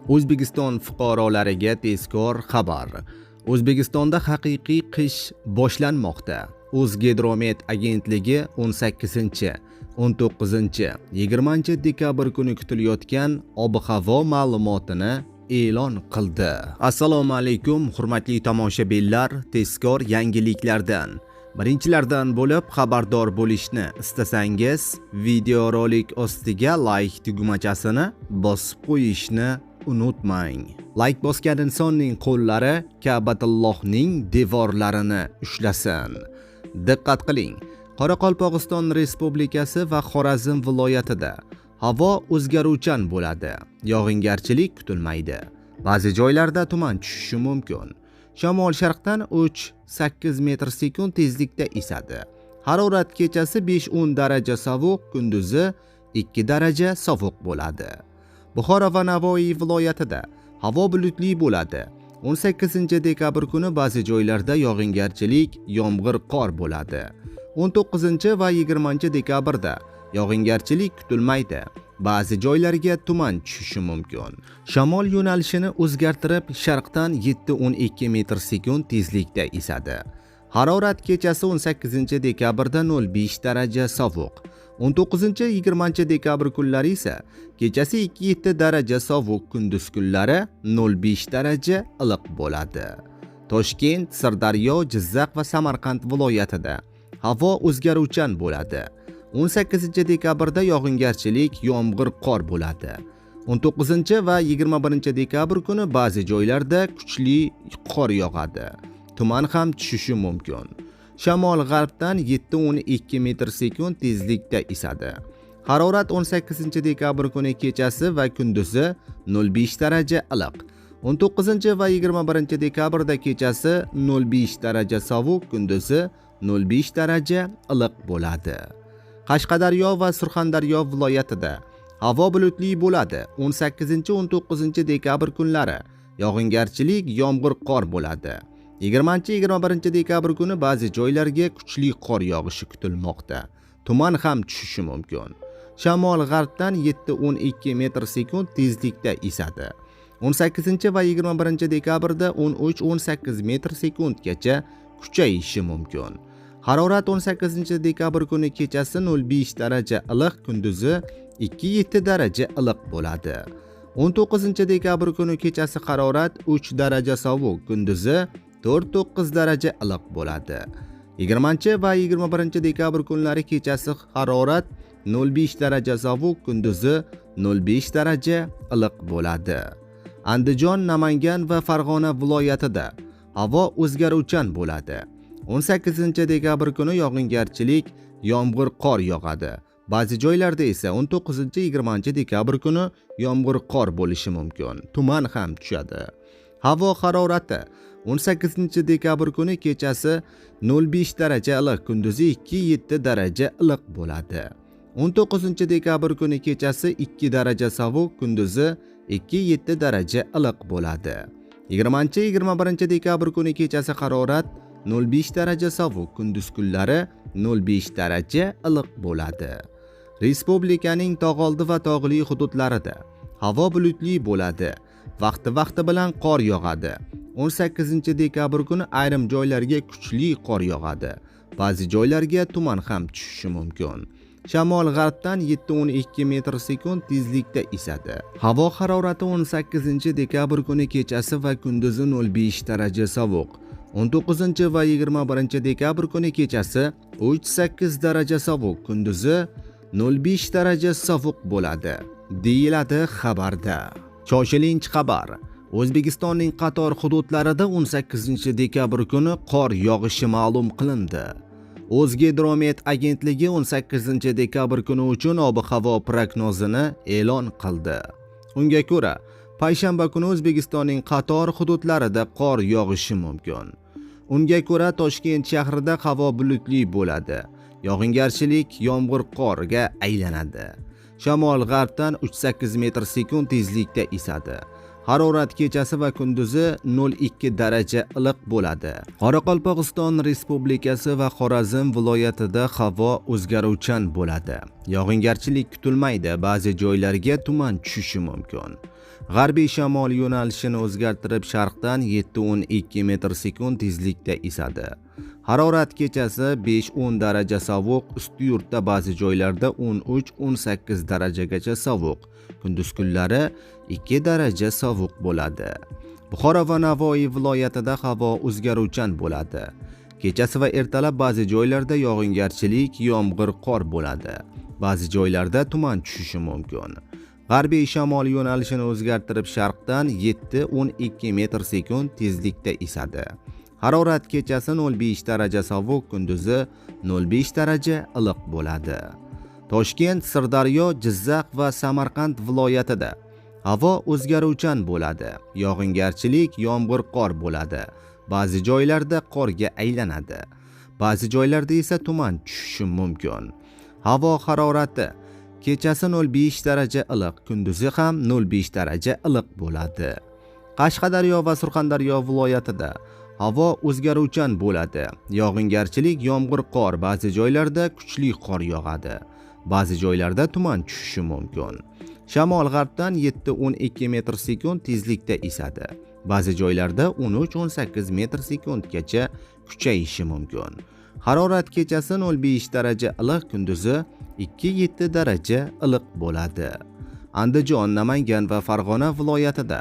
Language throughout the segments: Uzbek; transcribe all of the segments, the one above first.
O'zbekiston fuqarolariga tezkor xabar. O'zbekistonda haqiqiy qish boshlanmoqda. O'zgidromet agentligi 18, 19, 20 dekabr kuni kutilayotgan ob-havo ma'lumotini e'lon qildi. Assalomu alaykum, hurmatli tomoshabinlar, tezkor yangiliklardan birinchilardan bo'lib xabardor bo'lishni istasangiz, videorolik ostiga like tugmachasini bosib qo'yishni unutmang. Like bosgan insonning qo'llari Ka'batullohning devorlarini ushlasin. Diqqat qiling. Qoraqalpog'iston Respublikasi va Xorazm viloyatida havo o'zgaruvchan bo'ladi. Yog'ingarchilik kutilmaydi. Ba'zi joylarda tuman tushishi mumkin. Shamol sharqdan 3-8 metr/sekund tezlikda esadi. Harorat kechasi 5-10 daraja sovuq, kunduzi 2 daraja sovuq bo'ladi. Buxoro va Navoiy viloyatida havo bulutli bo'ladi. 18 dekabr kuni ba'zi joylarda yog'ingarchilik, yomg'ir, qor bo'ladi. 19 va 20 dekabrda yog'ingarchilik kutilmaydi. Ba'zi joylarga tuman tushishi mumkin. Shamol yo'nalishini o'zgartirib, sharqdan 7-12 metr/sekund tezlikda esadi. Harorat kechasi 18 dekabrda 0,5 daraja sovuq. 19-20 dekabr kunlari esa kechasi 2-7 daraja sovuq, kunduz kunlari 0,5 daraja iliq bo'ladi. Toshkent, Sirdaryo, Jizzax va Samarqand viloyatida havo o'zgaruvchan bo'ladi. 18 dekabrda yog'ingarchilik, yomg'ir, qor bo'ladi. 19 va 21 dekabr kuni ba'zi joylarda kuchli qor yog'adi. Tuman ham tushishi mumkin. Shamol g'arbdan 7-12 metr/sekund tezlikda esadi. Harorat 18 dekabr kuni kechasi va kunduzi 0,5 daraja iliq. 19 va 21 dekabrda kechasi 0,5 daraja sovuq, kunduzi 0,5 daraja iliq bo'ladi. Qashqadaryo va Surxondaryo viloyatida havo bulutli bo'ladi. 18-19 dekabr kunlari yog'ingarchilik, yomg'ir, qor bo'ladi. 20-21 dekabr kuni ba'zi joylarga kuchli qor yog'ishi kutilmoqda. Tuman ham tushishi mumkin. Shamol g'arbdan 7-12 metr/sekund tezlikda esadi. 18 va 21 dekabrda 13-18 metr/sekundgacha kuchayishi mumkin. Harorat 18 dekabr kuni kechasi 0,5 daraja iliq, kunduzi 2-7 daraja iliq bo'ladi. 19 dekabr kuni kechasi harorat 3 daraja sovuq, kunduzi 4-9 daraja iliq bo'ladi. 20 va 21 dekabr kunlari kechasi harorat 0,5 daraja sovuq, kunduzi 0,5 daraja iliq bo'ladi. Andijon, Namangan va Farg'ona viloyatida havo o'zgaruvchan bo'ladi. 18 dekabr kuni yog'ingarchilik, yomg'ir, qor yog'adi. Ba'zi joylarda esa 19-20 dekabr kuni yomg'ir, qor bo'lishi mumkin. Tuman ham tushadi. Havo harorati 18 dekabr kuni kechasi 0,5 daraja iliq, kunduzi 2-7 daraja iliq bo'ladi. 19 dekabr kuni kechasi 2 daraja sovuq, kunduzi 2-7 daraja iliq bo'ladi. 20-21 dekabr kuni kechasi harorat 0,5 daraja sovuq, kunduz kunlari 0,5 daraja iliq bo'ladi. Respublikaning tog'oldi va tog'li hududlarida havo bulutli bo'ladi. Vaqti bilan qor yog'adi. 18 dekabr kuni ayrim joylarga kuchli qor yog'adi. Ba'zi joylarga tuman ham tushishi mumkin. Shamol g'arbdan 7-12 metr/sekund tezlikda esadi. Havo harorati 18 dekabr kuni kechasi va kunduzi 0,5 daraja sovuq. 19 va 21 dekabr kuni kechasi 3-8 daraja sovuq, kunduzi 0,5 daraja sovuq bo'ladi, deyiladi xabarda. Shoshilinch xabar. O'zbekistonning qator hududlarida 18 dekabr kuni qor yog'ishi ma'lum qilindi. O'zgidromet agentligi 18 dekabr kuni uchun ob-havo prognozini e'lon qildi. Unga ko'ra, payshanba kuni O'zbekistonning qator hududlarida qor yog'ishi mumkin. Unga ko'ra, Toshkent shahrida havo bulutli bo'ladi. Yog'ingarchilik, yomg'ir, qorga aylanadi. Shamol g'arbdan 3-8 metr/sekund tezlikda esadi. Harorat kechasi va kunduzi 0,2 daraja iliq bo'ladi. Qoraqalpog'iston Respublikasi va Xorazm viloyatida havo o'zgaruvchan bo'ladi. Yog'ingarchilik kutilmaydi, ba'zi joylarga tuman tushishi mumkin. G'arbiy shamol yo'nalishini o'zgartirib sharqdan 7-12 metr sekund tezlikda esadi. Harorat kechasi 5-10 daraja sovuq, usti yurtda ba'zi joylarda 13-18 darajagacha sovuq, kunduz kunlari 2 daraja sovuq bo'ladi. Buxoro va Navoiy viloyatida havo o'zgaruvchan bo'ladi. Kechasi va ertalab ba'zi joylarda yog'ingarchilik, yomg'ir, qor bo'ladi. Ba'zi joylarda tuman tushishi mumkin. G'arbiy shamol yo'nalishini o'zgartirib sharqdan 7-12 metr sekund tezlikda esadi. Harorat kechasi 0,5 daraja sovuq, kunduzi 0,5 daraja iliq bo'ladi. Toshkent, Sirdaryo, Jizzax va Samarqand viloyatida havo o'zgaruvchan bo'ladi. Yog'ingarchilik, yomg'ir, qor bo'ladi. Ba'zi joylarda qorga aylanadi. Ba'zi joylarda esa tuman tushishi mumkin. Havo harorati kechasi 0,5 daraja iliq, kunduzi ham 0,5 daraja iliq bo'ladi. Qashqadaryo va Surxondaryo viloyatida havo o'zgaruvchan bo'ladi. Yog'ingarchilik, yomg'ir, qor, ba'zi joylarda kuchli qor yog'adi. Ba'zi joylarda tuman tushishi mumkin. Shamol g'arbdan 7-12 metr sekund tezlikda esadi. Ba'zi joylarda 13-18 metr sekundgacha kuchayishi mumkin. Harorat kechasi 0,5 daraja iliq, kunduzi 2-7 daraja iliq bo'ladi. Andijon, Namangan va Farg'ona viloyatida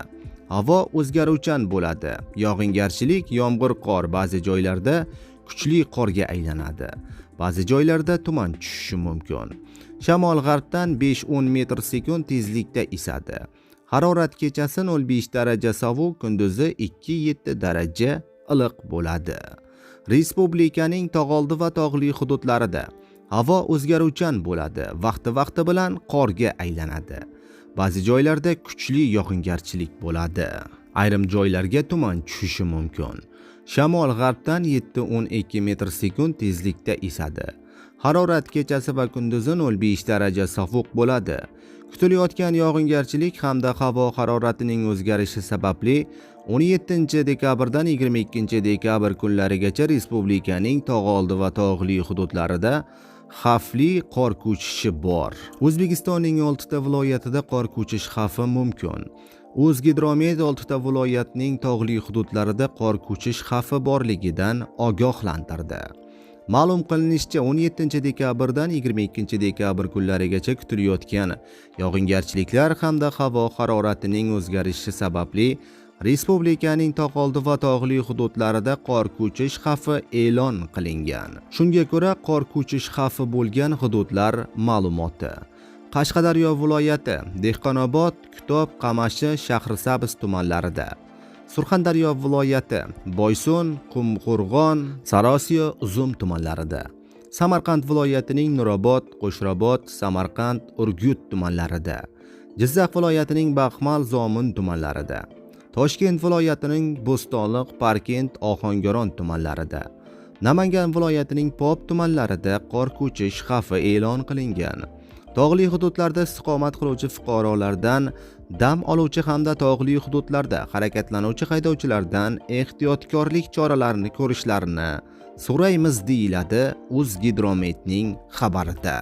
havo o'zgaruvchan bo'ladi. Yog'ingarchilik, yomg'ir, qor, ba'zi joylarda kuchli qorga aylanadi. Ba'zi joylarda tuman tushishi mumkin. Shamol g'arbdan 5-10 metr sekund tezlikda esadi. Harorat kechasi 0,5 daraja sovuq, kunduzi 2-7 daraja iliq bo'ladi. Respublikaning tog'oldi va tog'li hududlarida havo o'zgaruvchan bo'ladi. Vaqti bilan qorga aylanadi. Ba'zi joylarda kuchli yog'ingarchilik bo'ladi. Ayrim joylarga tuman tushishi mumkin. Shamol g'arbdan 7-12 metr sekund tezlikda esadi. Harorat kechasi va kunduzi 0,5 daraja sovuq bo'ladi. Kutilayotgan yog'ingarchilik hamda havo haroratining o'zgarishi sababli 17 dekabrdan 22 dekabr kunlarigacha respublikaning tog'oldi va tog'li hududlarida xavfli qor ko'chishi bor. O'zbekistonning 6 ta viloyatida qor ko'chish xavfi mumkin. O'zgidromet 6 ta viloyatning tog'li hududlarida qor ko'chish xavfi borligidan ogohlantirdi. Ma'lum qilinishicha, 17 dekabrdan 22 dekabr kunlarigacha kutilayotgan yog'ingarchiliklar hamda havo haroratining o'zgarishi sababli respublikaning tog'oldi va tog'li hududlarida qor ko'chish xavfi e'lon qilingan. Shunga ko'ra, qor ko'chish xavfi bo'lgan hududlar ma'lumoti: Qashqadaryo viloyati, Dehqonobod, Kitob, Qamashi, Shahrisabz tumanlarida; Surxondaryo viloyati, Boysun, Qumqo'rg'on, Sarosiyo, Uzum tumanlarida; Samarqand viloyatining Nurobod, Qo'shrobod, Samarqand, Urgut tumanlarida; Jizzax viloyatining Baxmal, Zomin tumanlarida; Toshkent viloyatining Bo'stonliq, Parkent, Ohangaron tumanlarida; Namangan viloyatining Pop tumanlarida qor ko'chish xavfi e'lon qilingan. Tog'li hududlarda istiqomat qiluvchi fuqarolardan, dam oluvchi hamda tog'li hududlarda harakatlanuvchi haydovchilardan ehtiyotkorlik choralarini ko'rishlarini so'raymiz, deyiladi O'zgidrometning xabarida.